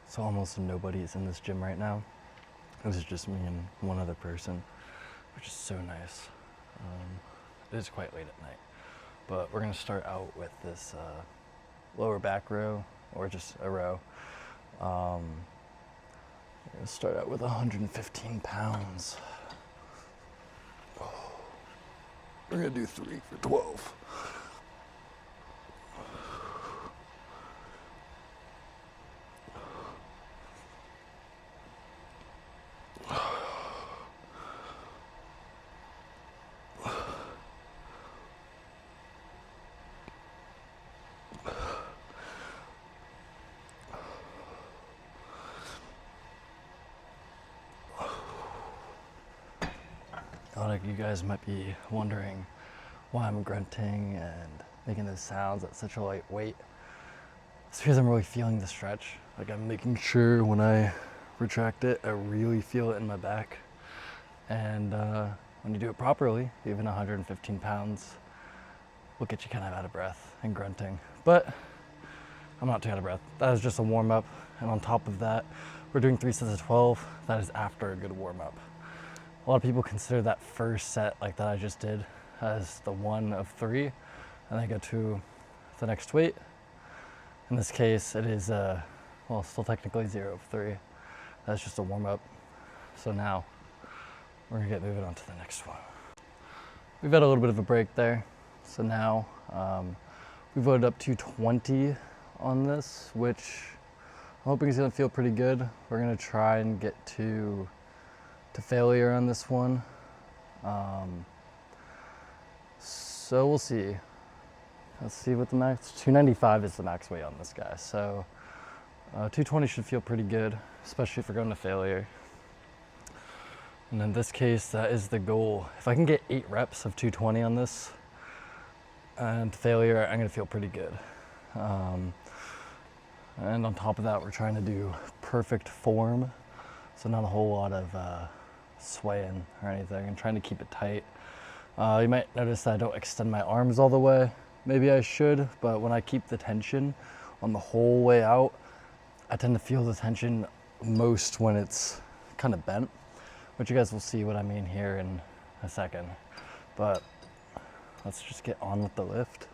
So almost nobody is in this gym right now. This is just me and one other person, which is so nice. It is quite late at night, but we're gonna start out with this lower back row, or just a row. We're gonna start out with 115 pounds. We're gonna do 3 for 12. Like, you guys might be wondering why I'm grunting and making those sounds at such a light weight. It's because I'm really feeling the stretch. Like, I'm making sure when I retract it, I really feel it in my back. And when you do it properly, even 115 pounds will get you kind of out of breath and grunting. But I'm not too out of breath. That is just a warm up. And on top of that, we're doing 3 sets of 12. That is after a good warm up. A lot of people consider that first set, like that I just did, as the 1 of 3, and then go to the next weight. In this case, it is, well, still technically 0 of 3. That's just a warm up. So now we're gonna get moving on to the next one. We've had a little bit of a break there. So now we've loaded up to 20 on this, which I'm hoping is gonna feel pretty good. We're gonna try and get to failure on this one. So we'll see. Let's see what the max, 295 is the max weight on this guy. So 220 should feel pretty good, especially if we're going to failure. And in this case, that is the goal. If I can get 8 reps of 220 on this and failure, I'm gonna feel pretty good. And on top of that, we're trying to do perfect form. So not a whole lot of swaying or anything, and trying to keep it tight. You might notice that I don't extend my arms all the way. Maybe I should, but when I keep the tension on the whole way out, I tend to feel the tension most when it's kind of bent, which you guys will see what I mean here in a second. But let's just get on with the lift.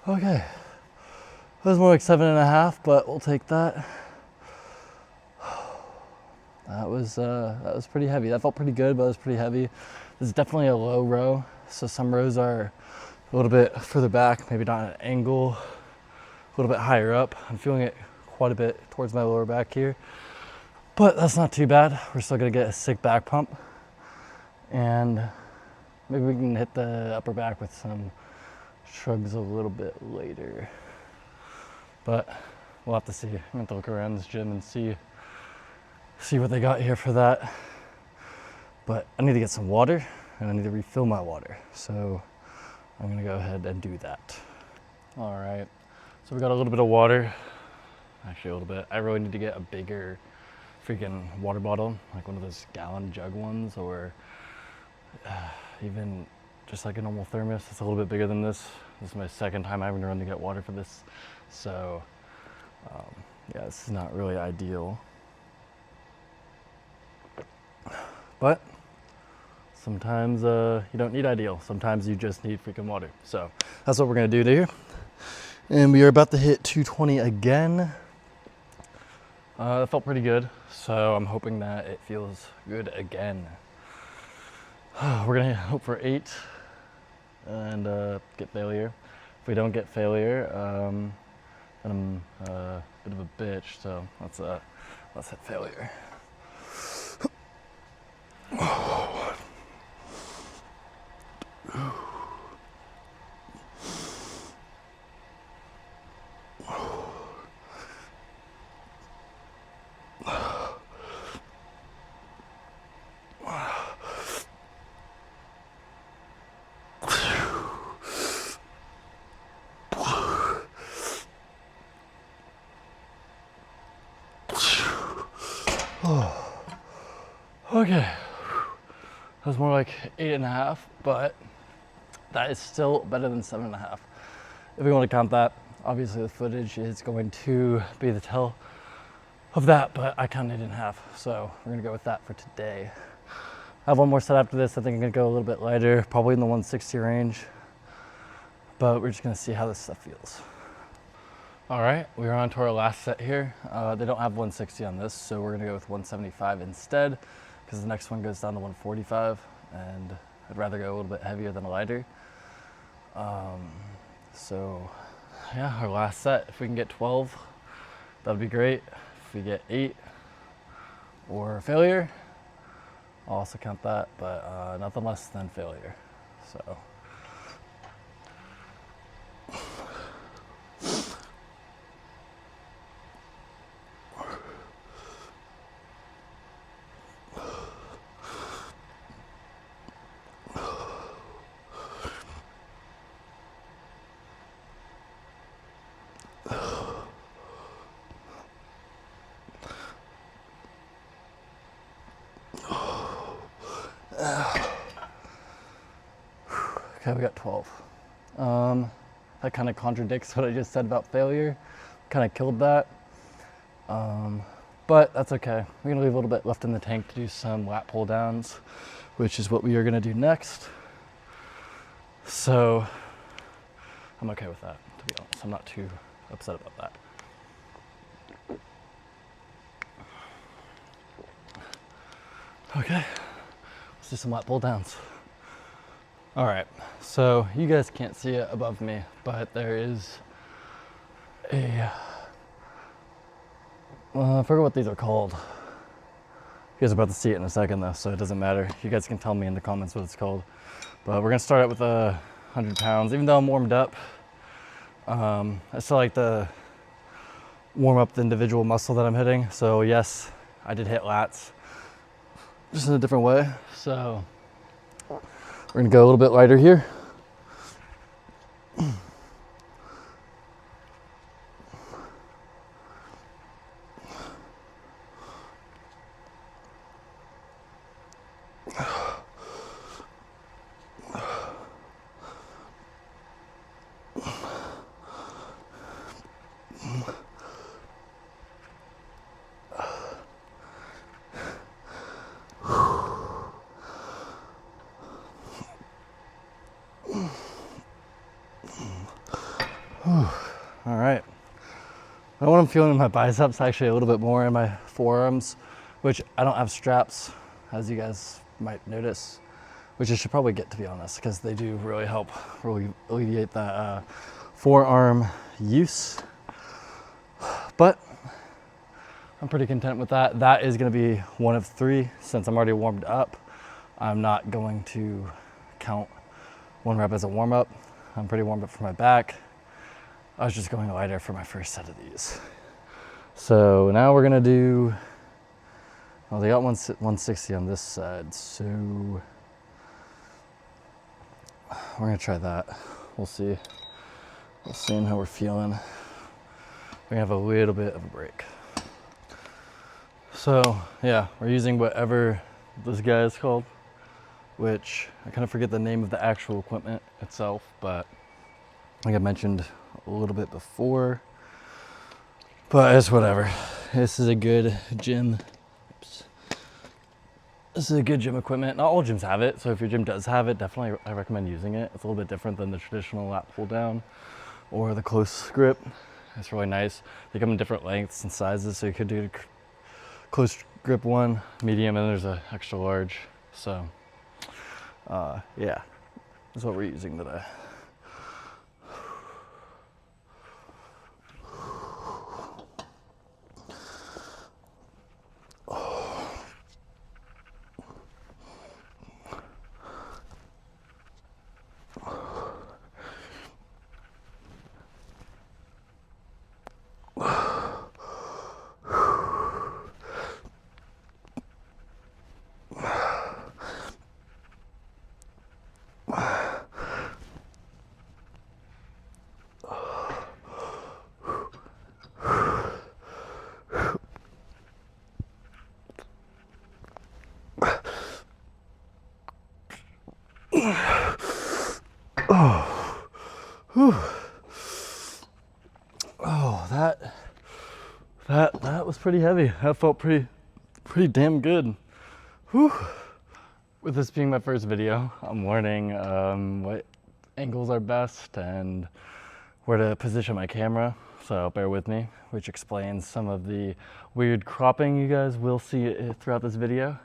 Okay, that was more like 7.5, but we'll take that. That was pretty heavy. That felt pretty good, but it was pretty heavy. This is definitely a low row, so some rows are a little bit further back, maybe not at an angle, a little bit higher up. I'm feeling it quite a bit towards my lower back here, but that's not too bad. We're still gonna get a sick back pump, and maybe we can hit the upper back with some shrugs a little bit later. But we'll have to see. I'm gonna have to look around this gym and see what they got here for that. But I need to get some water, and I need to refill my water. So I'm gonna go ahead and do that. All right, so we got a little bit of water. Actually a little bit. I really need to get a bigger freaking water bottle, like one of those gallon jug ones, or even just like a normal thermos. It's a little bit bigger than this. This is my second time having to run to get water for this. So yeah, this is not really ideal. But sometimes you don't need ideal. Sometimes you just need freaking water. So that's what we're gonna do here. And we are about to hit 220 again. That felt pretty good. So I'm hoping that it feels good again. We're gonna hope for 8 and get failure. If we don't get failure, then I'm a bit of a bitch. So let's hit failure. Okay, that was more like 8.5, but that is still better than 7.5. If we want to count that, obviously the footage is going to be the tell of that, but I counted it in half, so we're gonna go with that for today. I have one more set after this. I think I'm gonna go a little bit lighter, probably in the 160 range, but we're just gonna see how this stuff feels. All right, we're on to our last set here. They don't have 160 on this, so we're gonna go with 175 instead, because the next one goes down to 145, and I'd rather go a little bit heavier than lighter. So yeah, our last set, if we can get 12, that would be great. If we get 8 or failure, I'll also count that, but nothing less than failure. So. Okay, we got 12. That kind of contradicts what I just said about failure. Kind of killed that. But that's okay. We're gonna leave a little bit left in the tank to do some lat pull downs, which is what we are gonna do next. So I'm okay with that, to be honest. I'm not too upset about that. Okay, let's do some lat pull downs. All right, so you guys can't see it above me, but there is a, I forget what these are called. You guys are about to see it in a second though, so it doesn't matter. You guys can tell me in the comments what it's called. But we're gonna start out with 100 pounds. Even though I'm warmed up, I still like to warm up the individual muscle that I'm hitting. So yes, I did hit lats, just in a different way. So we're gonna go a little bit lighter here. All right. What I'm feeling in my biceps, actually a little bit more in my forearms, which I don't have straps, as you guys might notice, which I should probably get, to be honest, because they do really help alleviate that forearm use. But I'm pretty content with that. That is going to be one of 3. Since I'm already warmed up, I'm not going to count 1 rep as a warm up. I'm pretty warmed up for my back. I was just going lighter for my first set of these. So now we're gonna do, well, they got 160 on this side, so we're gonna try that. We'll see. We'll see how we're feeling. We're gonna have a little bit of a break. So yeah, we're using whatever this guy is called, which I kind of forget the name of the actual equipment itself, but like I mentioned a little bit before, but it's whatever. This is a good gym. Oops. This is a good gym equipment. Not all gyms have it, so if your gym does have it, definitely I recommend using it. It's a little bit different than the traditional lat pull down or the close grip. It's really nice. They come in different lengths and sizes, so you could do close grip one, medium, and there's an extra large. So yeah, that's what we're using today. Oh, that was pretty heavy. That felt pretty damn good. Whew. With this being my first video, I'm learning what angles are best and where to position my camera, so bear with me, which explains some of the weird cropping you guys will see throughout this video.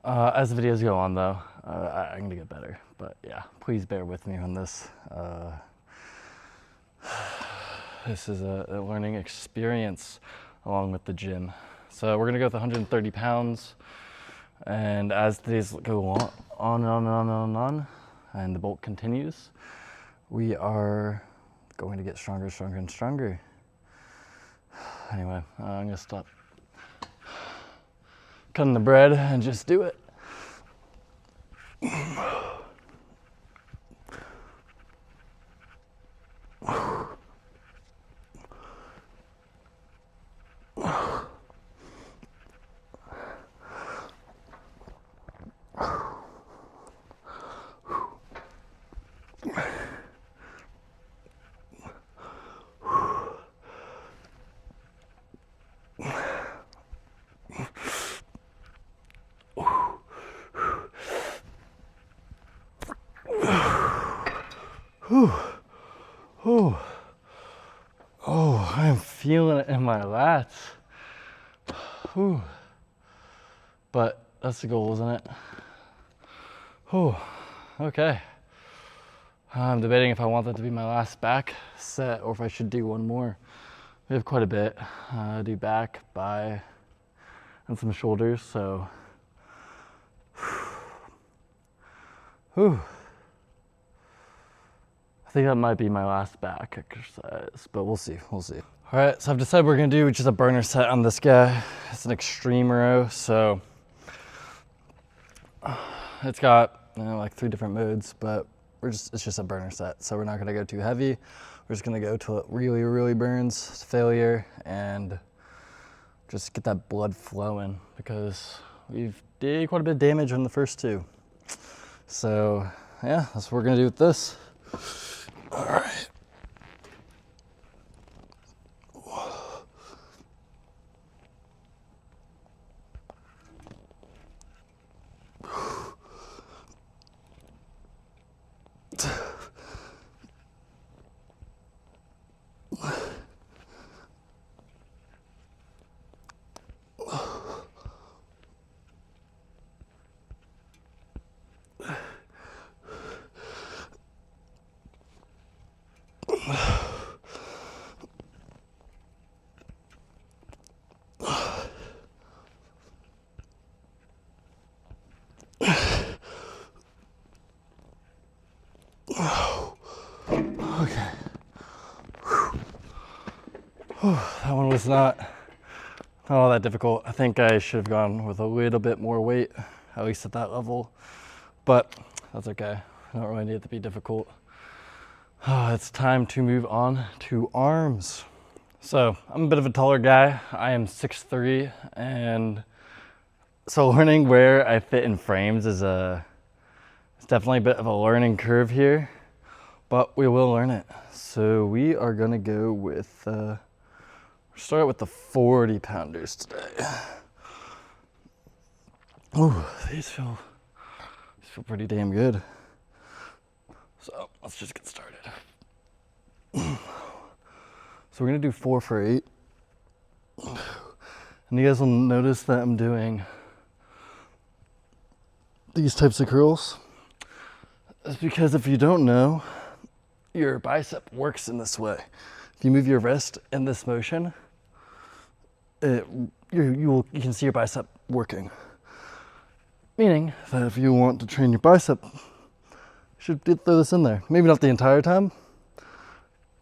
As the videos go on though, I'm gonna get better, but yeah, please bear with me on this. This is a learning experience along with the gym. So we're gonna go with 130 pounds. And as these go on, and the bolt continues, we are going to get stronger, stronger, and stronger. Anyway, I'm gonna stop cutting the bread and just do it. Oh, I am feeling it in my lats. Whew. But that's the goal, isn't it? Oh, okay. I'm debating if I want that to be my last back set or if I should do one more. We have quite a bit. Do back, bi, and some shoulders, so. Whew. I think that might be my last back exercise, but we'll see, All right, so I've decided we're gonna do just a burner set on this guy. It's an extreme row, so it's got like 3 different modes, but it's just a burner set. So we're not gonna go too heavy. We're just gonna go till it really, really burns, failure, and just get that blood flowing because we've did quite a bit of damage on the first 2. So yeah, that's what we're gonna do with this. All right. Okay. That one was not all that difficult. I think I should have gone with a little bit more weight, at least at that level, but that's okay. I don't really need it to be difficult. It's time to move on to arms. So I'm a bit of a taller guy. I am 6'3", and so learning where I fit in frames is it's definitely a bit of a learning curve here, but we will learn it. So we are gonna go with, start with the 40 pounders today. Ooh, these feel pretty damn good. So let's just get started. So we're gonna do 4 for 8. And you guys will notice that I'm doing these types of curls. That's because if you don't know, your bicep works in this way. If you move your wrist in this motion, you can see your bicep working. Meaning that if you want to train your bicep, you should throw this in there. Maybe not the entire time,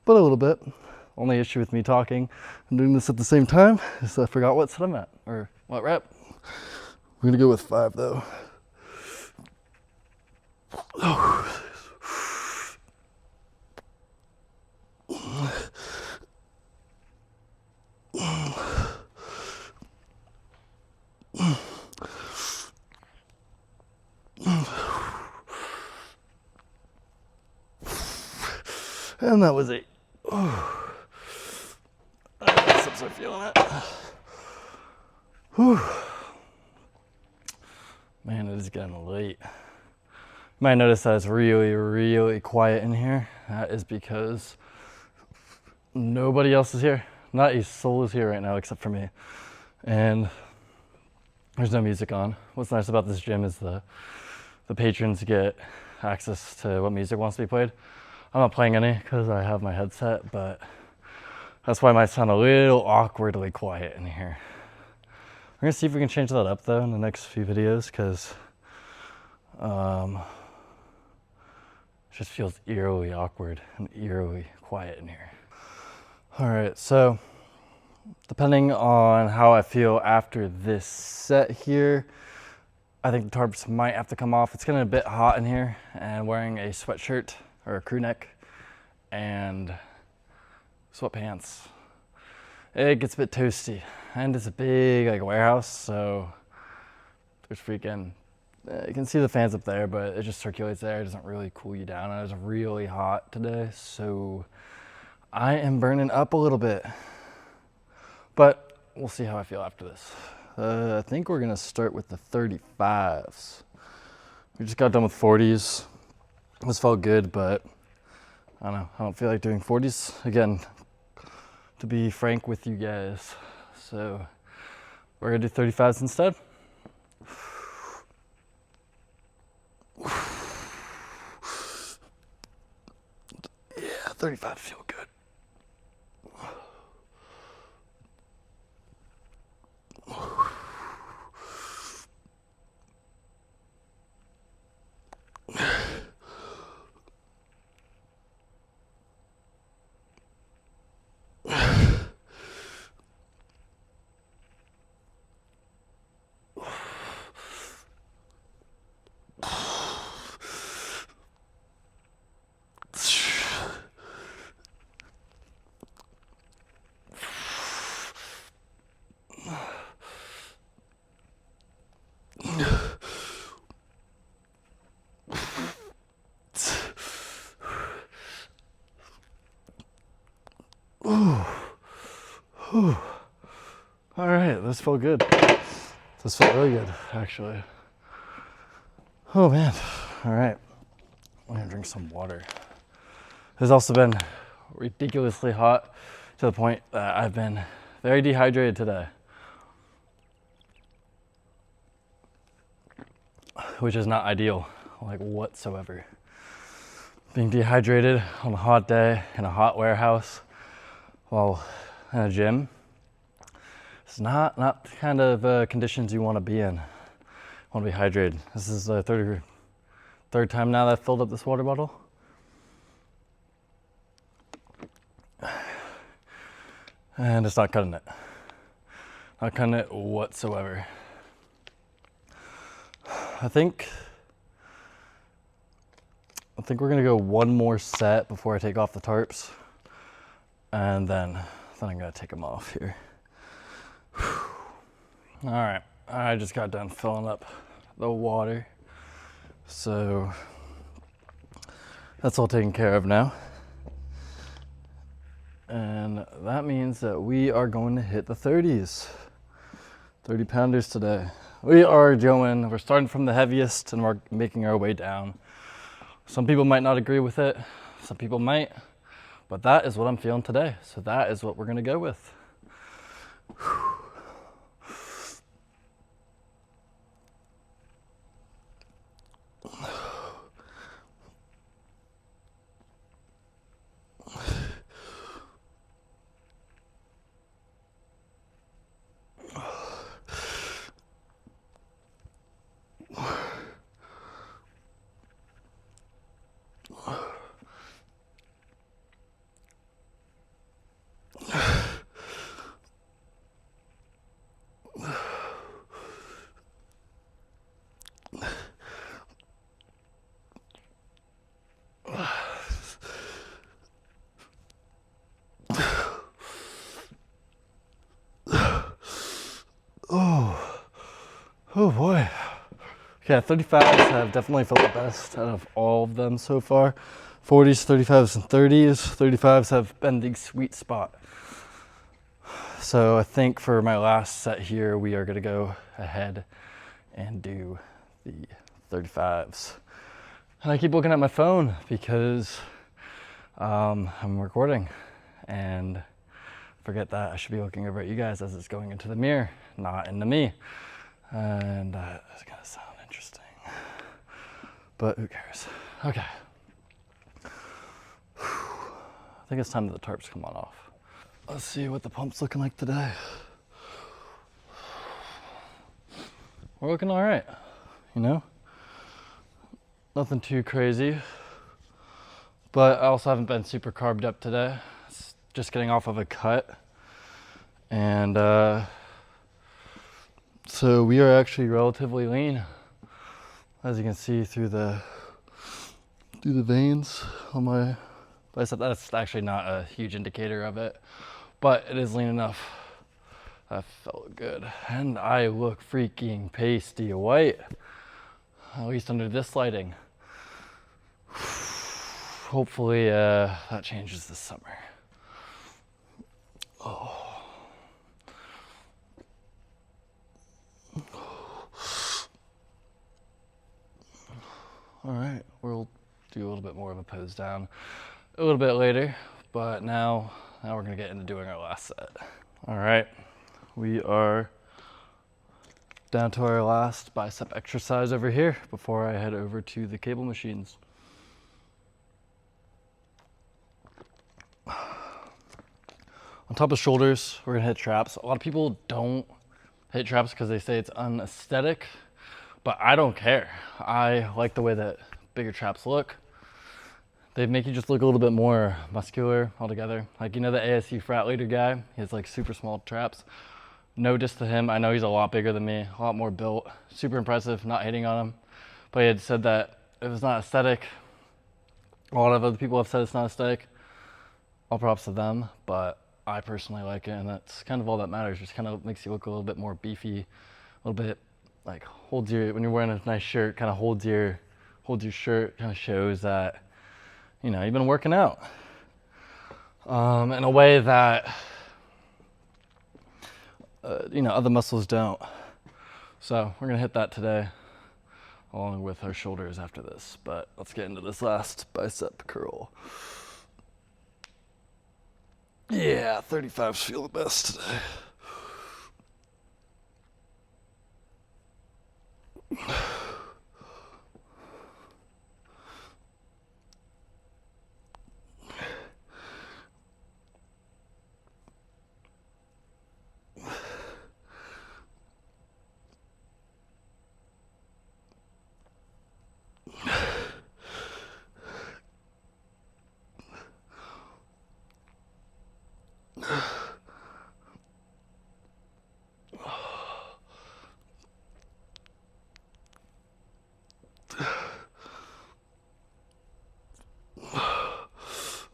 but a little bit. Only issue with me talking and doing this at the same time is I forgot what set I'm at, or what rep. We're gonna go with 5 though. Oh. And that was 8. I guess I'm start feeling it. Whew. Man, it is getting late. You might notice that it's really, really quiet in here. That is because nobody else is here. Not a soul is here right now except for me. And there's no music on. What's nice about this gym is the patrons get access to what music wants to be played. I'm not playing any because I have my headset, but that's why it might sound a little awkwardly quiet in here. We're gonna see if we can change that up though in the next few videos, because it just feels eerily awkward and eerily quiet in here. All right, so depending on how I feel after this set here, I think the tarps might have to come off. It's getting a bit hot in here, and wearing a sweatshirt or a crew neck and sweatpants, it gets a bit toasty. And it's a big like warehouse, so there's freaking, you can see the fans up there, but it just circulates there. It doesn't really cool you down. And it was really hot today, so I am burning up a little bit. But we'll see how I feel after this. I think we're gonna start with the 35s. We just got done with 40s. This felt good, but I don't know. I don't feel like doing 40s again, to be frank with you guys. So we're gonna do 35s instead. Yeah, 35 feel good. All right, this felt good. This felt really good, actually. Oh man, all right. I'm gonna drink some water. It's also been ridiculously hot to the point that I've been very dehydrated today, which is not ideal, like whatsoever. Being dehydrated on a hot day in a hot warehouse while in a gym, it's not the kind of conditions you want to be in. You want to be hydrated. This is the third time now that I've filled up this water bottle. And it's not cutting it. Not cutting it whatsoever. I think we're gonna go one more set before I take off the tarps, and then I'm gonna take them off here. All right, I just got done filling up the water, so that's all taken care of now. And that means that we are going to hit the 30s. 30 pounders today. We're starting from the heaviest and we're making our way down. Some people might not agree with it, some people might, but that is what I'm feeling today. So that is what we're gonna go with. Oh boy. Yeah, 35s have definitely felt the best out of all of them so far. 40s, 35s, and 30s. 35s have been the sweet spot. So I think for my last set here, we are gonna go ahead and do the 35s. And I keep looking at my phone because I'm recording and forget that I should be looking over at you guys as it's going into the mirror, not into me. And that's gonna sound interesting, but who cares? Okay. I think it's time that the tarps come on off. Let's see what the pump's looking like today. We're looking all right, you know? Nothing too crazy, but I also haven't been super carbed up today. It's just getting off of a cut. And so we are actually relatively lean, as you can see through the veins on my bicep. That's actually not a huge indicator of it, but it is lean enough. That felt good. And I look freaking pasty white, at least under this lighting. Hopefully that changes this summer. Oh. All right, we'll do a little bit more of a pose down a little bit later, but now we're gonna get into doing our last set. All right, we are down to our last bicep exercise over here before I head over to the cable machines. On top of shoulders, we're gonna hit traps. A lot of people don't hit traps because they say it's unaesthetic, but I don't care. I like the way that bigger traps look. They make you just look a little bit more muscular altogether. Like, you know, the ASU frat leader guy, he has like super small traps. No diss to him. I know he's a lot bigger than me, a lot more built, super impressive, not hating on him. But he had said that it was not aesthetic. A lot of other people have said it's not aesthetic. All props to them, but I personally like it, and that's kind of all that matters. Just kind of makes you look a little bit more beefy, a little bit like holds your, when you're wearing a nice shirt, kind of holds your shirt, kind of shows that, you know, you've been working out in a way that you know, other muscles don't. So we're gonna hit that today along with our shoulders after this, but let's get into this last bicep curl. Yeah, 35s feel the best today.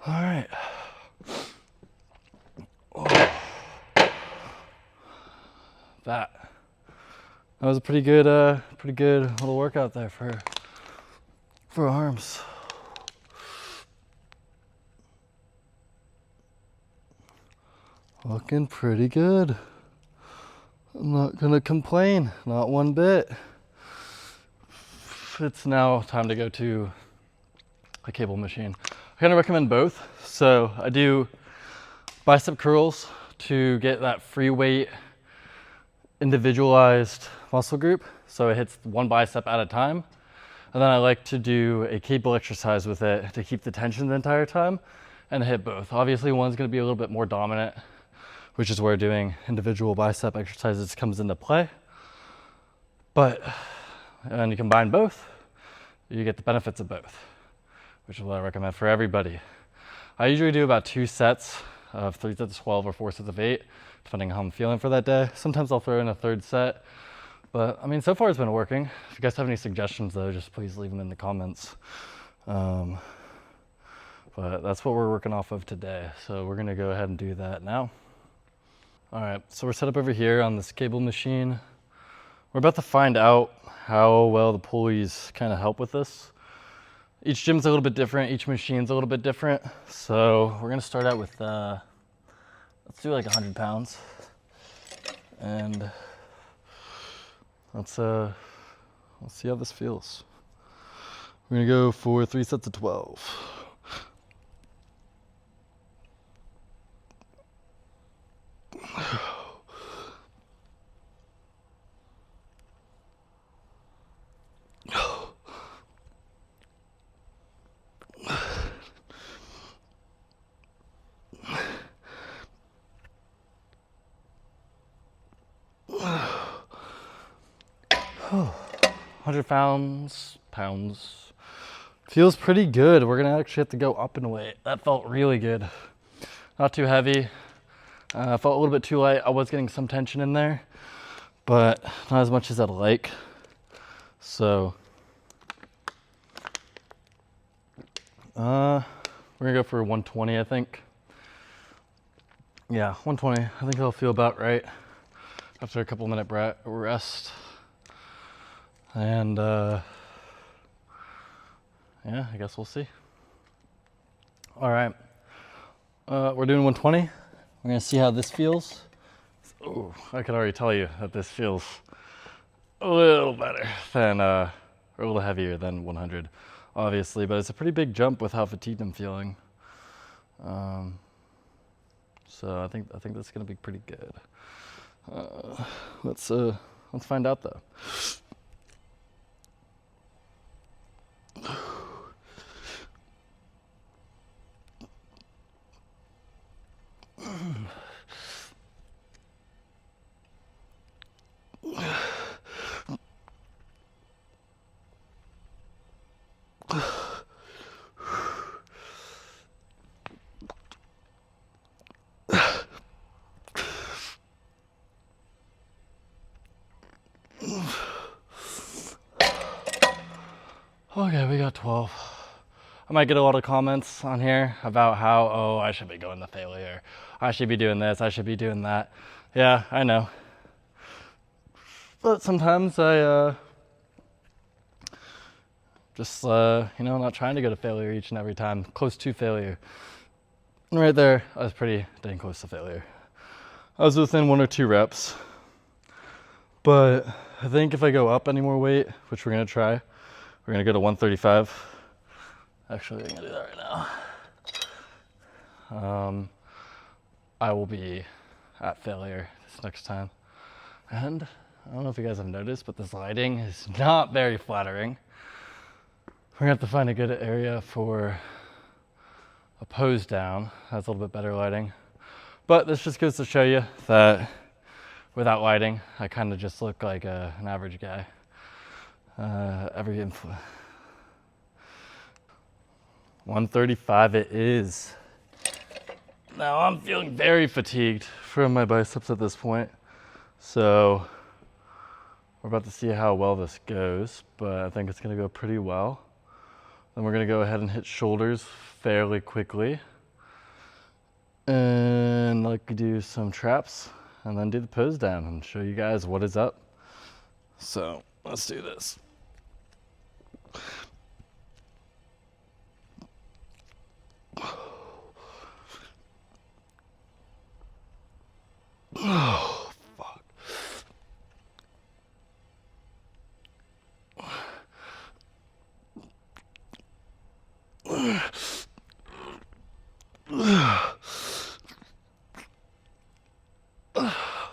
All right. Oh. That was a pretty good little workout there for arms. Looking pretty good. I'm not gonna complain, not one bit. It's now time to go to a cable machine. I kind of recommend both. So I do bicep curls to get that free weight individualized muscle group. So it hits one bicep at a time. And then I like to do a cable exercise with it to keep the tension the entire time and hit both. Obviously one's gonna be a little bit more dominant, which is where doing individual bicep exercises comes into play. But when you combine both, you get the benefits of both, which is what I recommend for everybody. I usually do about 2 sets of 3 sets of 12 or 4 sets of 8, depending on how I'm feeling for that day. Sometimes I'll throw in a 3rd set, but I mean, so far it's been working. If you guys have any suggestions though, just please leave them in the comments. But that's what we're working off of today. So we're gonna go ahead and do that now. All right, so we're set up over here on this cable machine. We're about to find out how well the pulleys kind of help with this. Each gym's a little bit different. Each machine's a little bit different. So we're gonna start out with, let's do like 100 pounds. And let's see how this feels. We're gonna go for 3 sets of 12. Oh, 100 pounds. Feels pretty good. We're gonna actually have to go up in weight. That felt really good. Not too heavy. Felt a little bit too light. I was getting some tension in there, but not as much as I'd like. So, we're gonna go for 120, I think. Yeah, 120. I think it'll feel about right after a couple minute rest. And yeah, I guess we'll see. All right, we're doing 120. We're gonna see how this feels. Oh, I can already tell you that this feels a little better than, or a little heavier than 100, obviously, but it's a pretty big jump with how fatigued I'm feeling. So I think that's gonna be pretty good. Let's find out though. Okay, we got 12. I might get a lot of comments on here about how, oh, I should be going to failure. I should be doing this. I should be doing that. Yeah, I know. But sometimes I just, not trying to go to failure each and every time. Close to failure. And right there, I was pretty dang close to failure. I was within 1 or 2 reps. But I think if I go up any more weight, which we're going to try, we're gonna go to 135. Actually, I'm gonna do that right now. I will be at failure this next time. And I don't know if you guys have noticed, but this lighting is not very flattering. We're gonna have to find a good area for a pose down. That's a little bit better lighting. But this just goes to show you that without lighting, I kind of just look like an average guy. 135 it is. Now I'm feeling very fatigued from my biceps at this point. So we're about to see how well this goes, but I think it's gonna go pretty well. Then we're gonna go ahead and hit shoulders fairly quickly. And like do some traps and then do the pose down and show you guys what is up. So let's do this. Oh, fuck.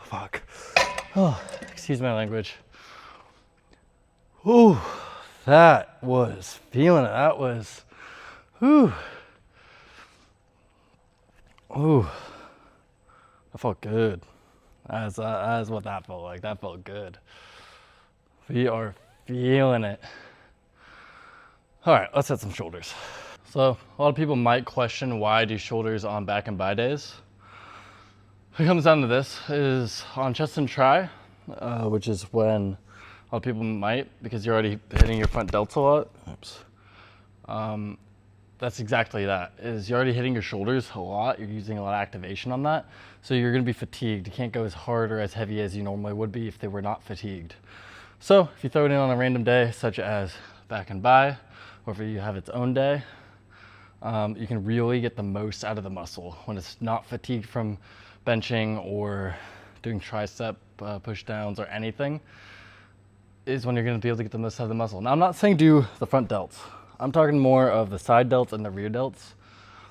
Fuck. Oh, excuse my language. Ooh, that was feeling it. That was, ooh. Ooh, that felt good. That's what that felt like. That felt good. We are feeling it. All right, let's hit some shoulders. So a lot of people might question why I do shoulders on back and bi days. What comes down to this is on chest and tri, which is when a lot of people might, because you're already hitting your front delts a lot. Oops. That's exactly that, is you're already hitting your shoulders a lot. You're using a lot of activation on that. So you're gonna be fatigued. You can't go as hard or as heavy as you normally would be if they were not fatigued. So if you throw it in on a random day, such as back and bi, or if you have its own day, you can really get the most out of the muscle when it's not fatigued from benching or doing tricep push downs or anything, is when you're going to be able to get the most out of the muscle. Now, I'm not saying do the front delts. I'm talking more of the side delts and the rear delts.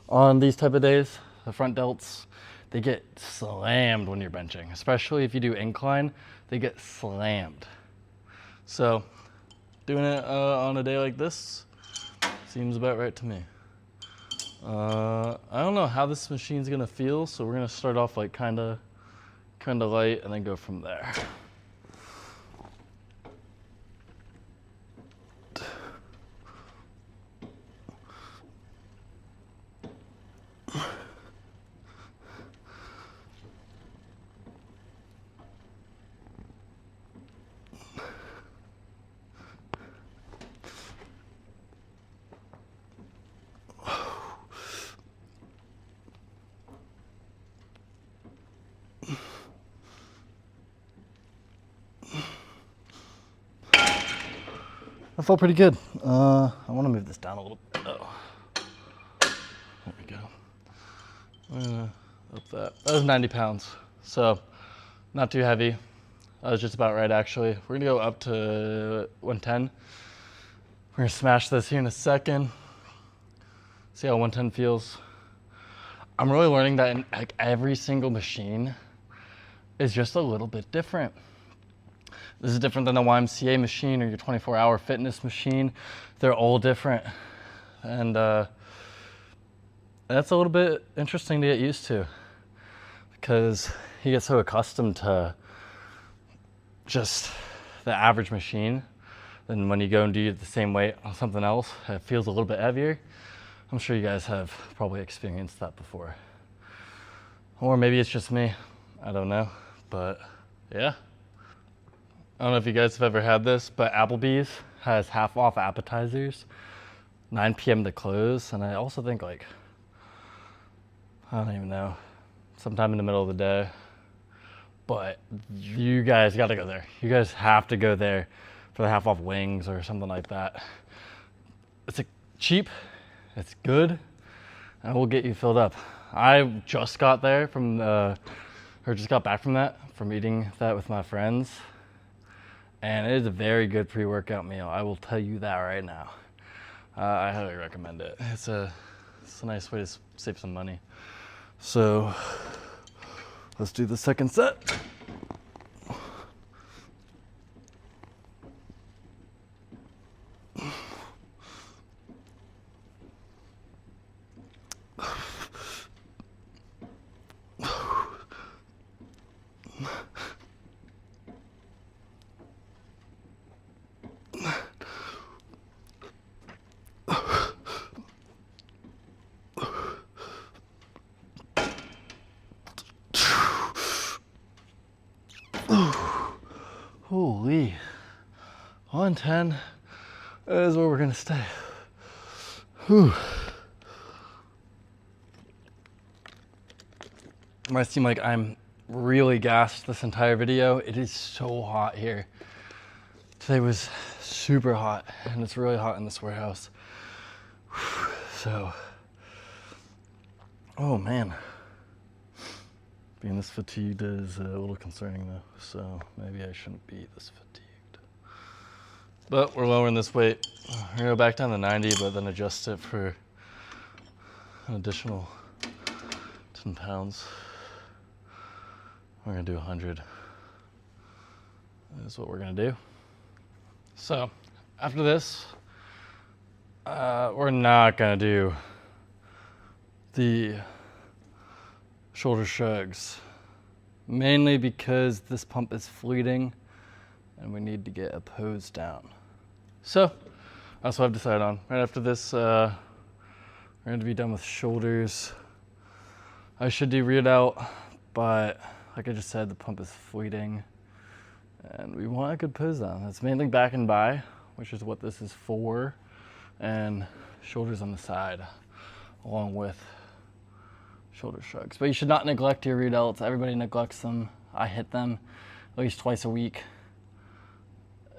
On these type of days, the front delts, they get slammed when you're benching, especially if you do incline, they get slammed. So doing it on a day like this seems about right to me. I don't know how this machine's gonna feel, so we're gonna start off like kinda light and then go from there. That felt pretty good. I want to move this down a little bit. Oh. There we go. I'm gonna up that. That was 90 pounds, so not too heavy. That was just about right, actually. We're gonna go up to 110. We're gonna smash this here in a second. See how 110 feels. I'm really learning that in like every single machine is just a little bit different. This is different than the YMCA machine or your 24-hour fitness machine. They're all different. And that's a little bit interesting to get used to, because you get so accustomed to just the average machine. Then when you go and do the same weight on something else, it feels a little bit heavier. I'm sure you guys have probably experienced that before. Or maybe it's just me, I don't know, but yeah. I don't know if you guys have ever had this, but Applebee's has half off appetizers, 9 p.m. to close. And I also think like, I don't even know, sometime in the middle of the day. But you guys gotta go there. You guys have to go there for the half off wings or something like that. It's cheap, it's good, and it will get you filled up. I just got there from, just got back from that, from eating that with my friends. And it is a very good pre-workout meal. I will tell you that right now. I highly recommend it. It's a nice way to save some money. So let's do the second set. Holy, 110 is where we're gonna stay. Whew. It might seem like I'm really gassed this entire video. It is so hot here. Today was super hot, and it's really hot in this warehouse. So, oh man. Being this fatigued is a little concerning though, so maybe I shouldn't be this fatigued. But we're lowering this weight. We're gonna go back down to 90, but then adjust it for an additional 10 pounds. We're gonna do 100. That's what we're gonna do. So after this, we're not gonna do the shoulder shrugs, mainly because this pump is fleeting and we need to get a pose down. So that's what I've decided on. Right after this, we're going to be done with shoulders. I should do rear delt, but like I just said, the pump is fleeting and we want a good pose down. It's mainly back and bi, which is what this is for, and shoulders on the side along with shoulder shrugs. But you should not neglect your rear delts. Everybody neglects them. I hit them at least twice a week.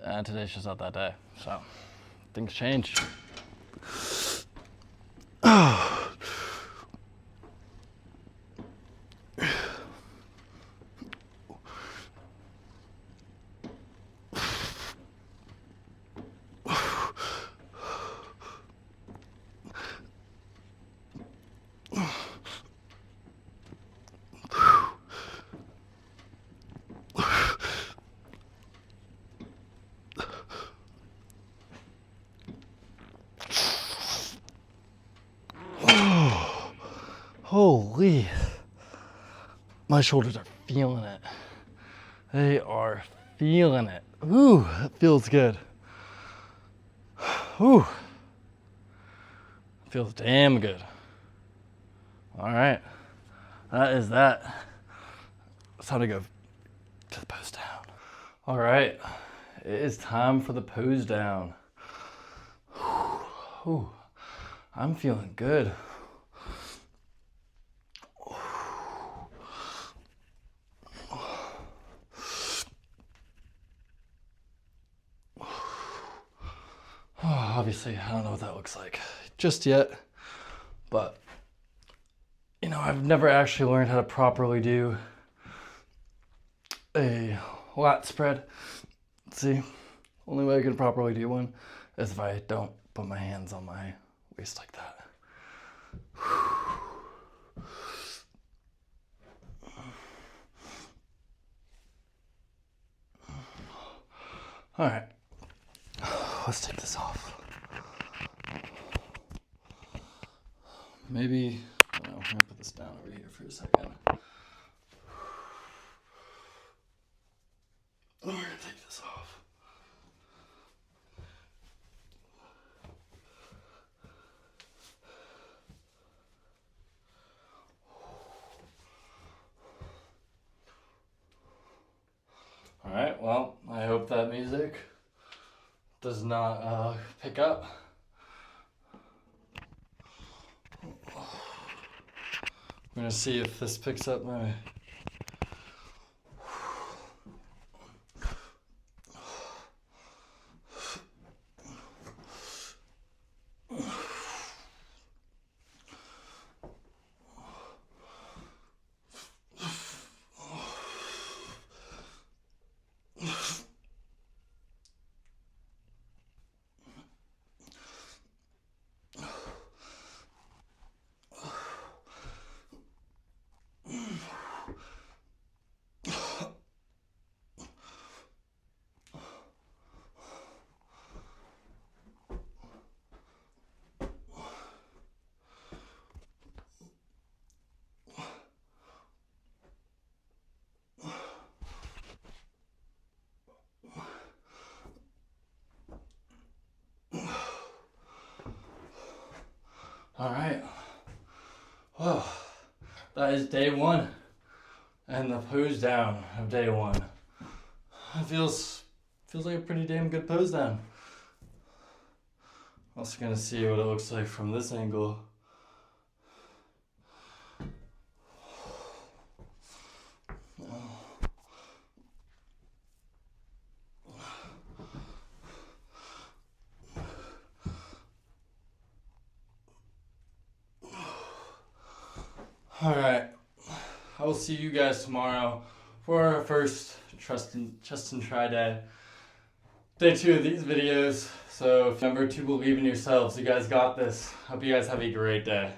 And today's just not that day. So things change. Holy, my shoulders are feeling it. They are feeling it. Ooh, that feels good. Ooh, feels damn good. All right, that is that. It's time to go to the pose down. All right, it is time for the pose down. Ooh, I'm feeling good. Obviously, I don't know what that looks like just yet, but you know, I've never actually learned how to properly do a lat spread. Let's see, only way I can properly do one is if I don't put my hands on my waist like that. All right, let's take this off. Maybe, I'm gonna put this down over here for a second. We're gonna take this off. All right, well, I hope that music does not pick up. I'm gonna see if this picks up my... All right, well, that is day one and the pose down of day one. It feels like a pretty damn good pose down. Also gonna see what it looks like from this angle. All right, I will see you guys tomorrow for our first chest and try day. Day 2 of these videos. So remember to believe in yourselves. You guys got this. Hope you guys have a great day.